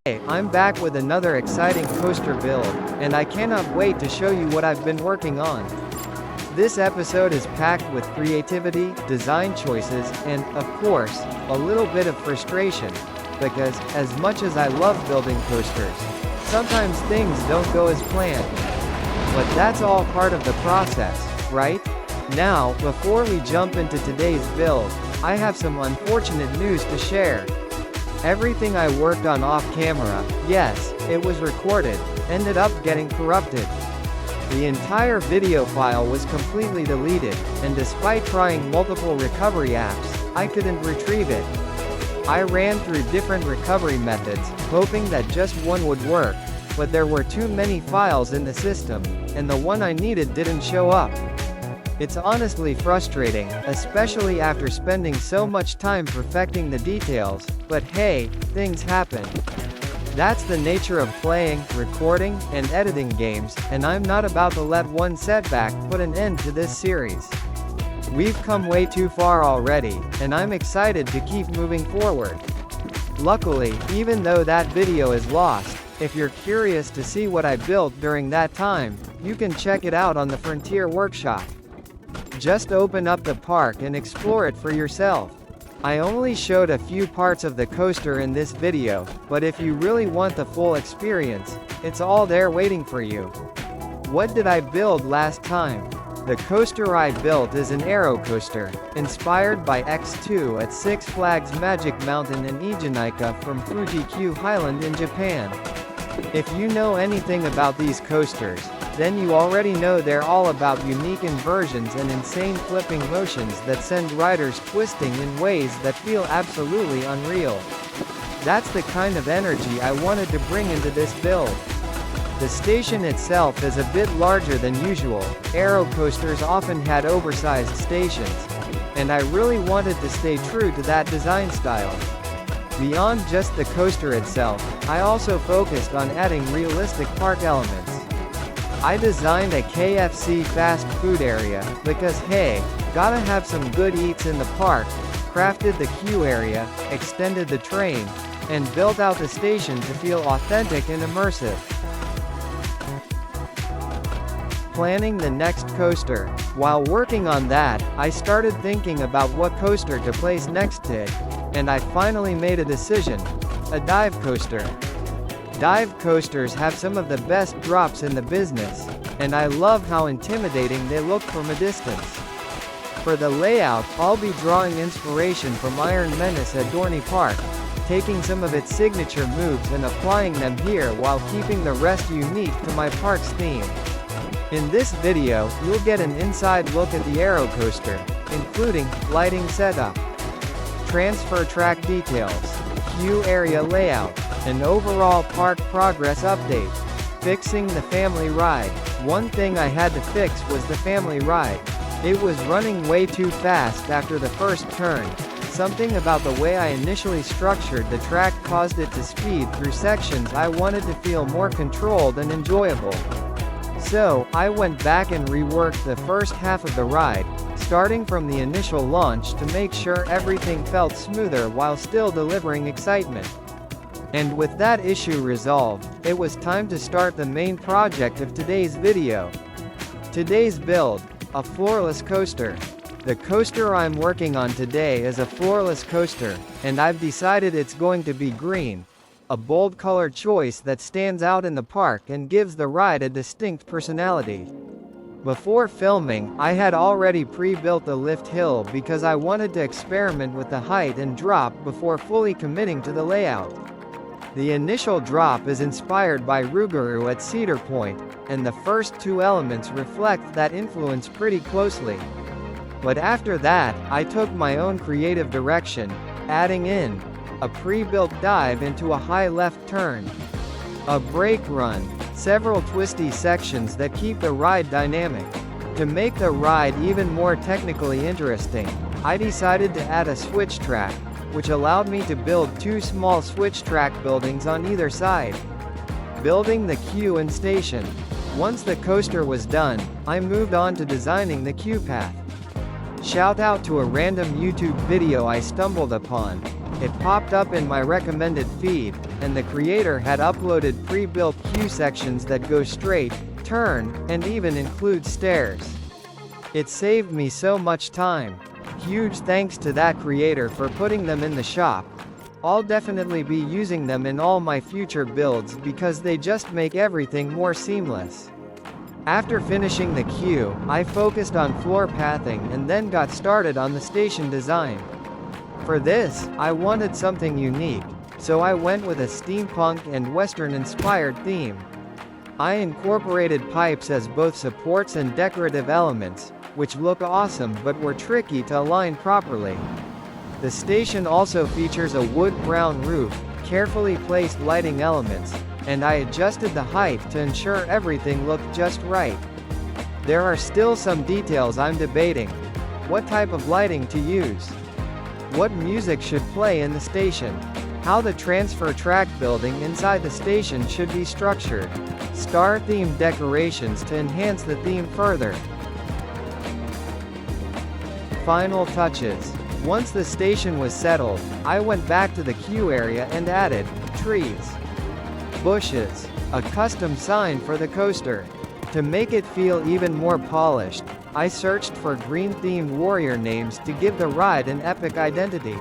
Hey, I'm back with another exciting coaster build, and I cannot wait to show you what I've been working on. This episode is packed with creativity, design choices, and, of course, a little bit of frustration. Because, as much as I love building coasters, sometimes things don't go as planned. But that's all part of the process, right? Now, before we jump into today's build, I have some unfortunate news to share. Everything I worked on off camera, yes, it was recorded, ended up getting corrupted. The entire video file was completely deleted, and despite trying multiple recovery apps, I couldn't retrieve it. I ran through different recovery methods, hoping that just one would work, but there were too many files in the system, and the one I needed didn't show up. It's honestly frustrating, especially after spending so much time perfecting the details, but hey, things happen. That's the nature of playing, recording, and editing games, and I'm not about to let one setback put an end to this series. We've come way too far already, and I'm excited to keep moving forward. Luckily, even though that video is lost, if you're curious to see what I built during that time, you can check it out on the Frontier Workshop. Just open up the park and explore it for yourself. I only showed a few parts of the coaster in this video, but if you really want the full experience, it's all there waiting for you. What did I build last time? The coaster I built is an aero coaster, inspired by X2 at Six Flags Magic Mountain in Ijanika from Fuji-Q Highland in Japan. If you know anything about these coasters, then you already know they're all about unique inversions and insane flipping motions that send riders twisting in ways that feel absolutely unreal. That's the kind of energy I wanted to bring into this build. The station itself is a bit larger than usual. Aero coasters often had oversized stations, and I really wanted to stay true to that design style. Beyond just the coaster itself, I also focused on adding realistic park elements. I designed a KFC fast food area, because hey, gotta have some good eats in the park, crafted the queue area, extended the train, and built out the station to feel authentic and immersive. Planning the next coaster. While working on that, I started thinking about what coaster to place next to it, and I finally made a decision: a dive coaster. Dive coasters have some of the best drops in the business, and I love how intimidating they look from a distance. For the layout, I'll be drawing inspiration from Iron Menace at Dorney Park, taking some of its signature moves and applying them here while keeping the rest unique to my park's theme. In this video, you'll get an inside look at the aero coaster, including lighting setup, transfer track details, queue area layout, an overall park progress update. Fixing the family ride. One thing I had to fix was the family ride. It was running way too fast after the first turn. Something about the way I initially structured the track caused it to speed through sections I wanted to feel more controlled and enjoyable. So, I went back and reworked the first half of the ride, starting from the initial launch to make sure everything felt smoother while still delivering excitement. And with that issue resolved, it was time to start the main project of today's video. Today's build: a floorless coaster. The coaster I'm working on today is a floorless coaster, and I've decided it's going to be green. A bold color choice that stands out in the park and gives the ride a distinct personality. Before filming, I had already pre-built the lift hill because I wanted to experiment with the height and drop before fully committing to the layout. The initial drop is inspired by Rougarou at Cedar Point, and the first two elements reflect that influence pretty closely. But after that, I took my own creative direction, adding in a pre-built dive into a high left turn, a brake run, several twisty sections that keep the ride dynamic. To make the ride even more technically interesting, I decided to add a switch track, which allowed me to build two small switch track buildings on either side. Building the queue and station. Once the coaster was done, I moved on to designing the queue path. Shout out to a random YouTube video I stumbled upon. It popped up in my recommended feed, and the creator had uploaded pre-built queue sections that go straight, turn, and even include stairs. It saved me so much time. Huge thanks to that creator for putting them in the shop. I'll definitely be using them in all my future builds because they just make everything more seamless. After finishing the queue, I focused on floor pathing and then got started on the station design. For this, I wanted something unique, so I went with a steampunk and western-inspired theme. I incorporated pipes as both supports and decorative elements, which look awesome but were tricky to align properly. The station also features a wood-brown roof, carefully placed lighting elements, and I adjusted the height to ensure everything looked just right. There are still some details I'm debating. What type of lighting to use? What music should play in the station? How the transfer track building inside the station should be structured. Star-themed decorations to enhance the theme further. Final touches. Once the station was settled, I went back to the queue area and added trees, bushes, a custom sign for the coaster. To make it feel even more polished, I searched for green-themed warrior names to give the ride an epic identity.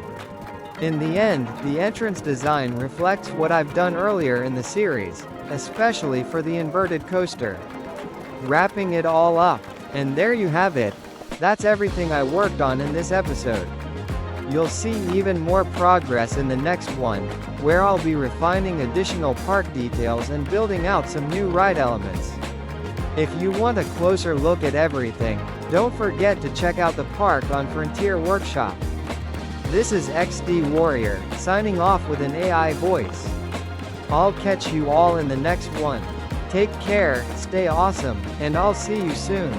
In the end, the entrance design reflects what I've done earlier in the series, especially for the inverted coaster. Wrapping it all up, and there you have it. That's everything I worked on in this episode. You'll see even more progress in the next one, where I'll be refining additional park details and building out some new ride elements. If you want a closer look at everything, don't forget to check out the park on Frontier Workshop. This is XD Warrior, signing off with an AI voice. I'll catch you all in the next one. Take care, stay awesome, and I'll see you soon.